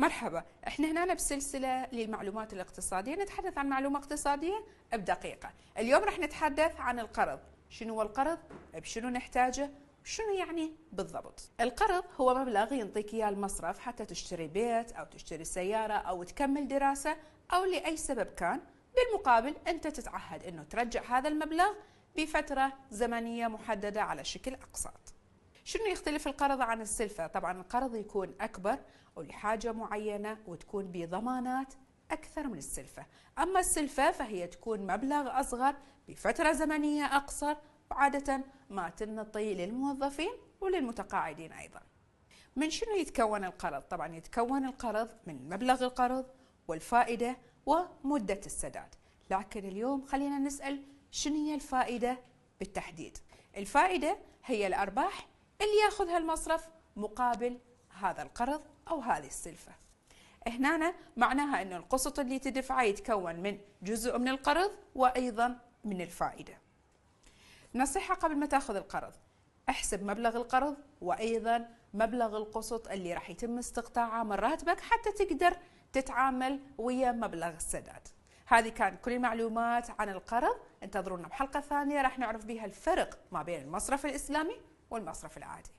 مرحبا، احنا هنا بسلسلة للمعلومات الاقتصادية نتحدث عن معلومة اقتصادية بدقيقة. اليوم راح نتحدث عن القرض. شنو هو القرض؟ بشنو نحتاجه؟ شنو يعني بالضبط؟ القرض هو مبلغ ينطيك اياه المصرف حتى تشتري بيت او تشتري سيارة او تكمل دراسة او لأي سبب كان، بالمقابل انت تتعهد انه ترجع هذا المبلغ بفترة زمنية محددة على شكل اقساط. شنو يختلف القرض عن السلفة؟ طبعا القرض يكون أكبر ولحاجة معينة وتكون بضمانات أكثر من السلفة، أما السلفة فهي تكون مبلغ أصغر بفترة زمنية أقصر، وعادة ما تنطي للموظفين وللمتقاعدين أيضا. من شنو يتكون القرض؟ طبعا يتكون القرض من مبلغ القرض والفائدة ومدة السداد، لكن اليوم خلينا نسأل شنو هي الفائدة بالتحديد؟ الفائدة هي الأرباح اللي ياخذها المصرف مقابل هذا القرض أو هذه السلفة. هنا معناها أن القسط اللي تدفعه يتكون من جزء من القرض وأيضا من الفائدة. نصيحة قبل ما تاخذ القرض، احسب مبلغ القرض وأيضا مبلغ القسط اللي راح يتم استقطاعه من راتبك حتى تقدر تتعامل ويا مبلغ السداد. هذه كانت كل المعلومات عن القرض. انتظرونا بحلقة ثانية راح نعرف بها الفرق ما بين المصرف الإسلامي والمصرف العادي.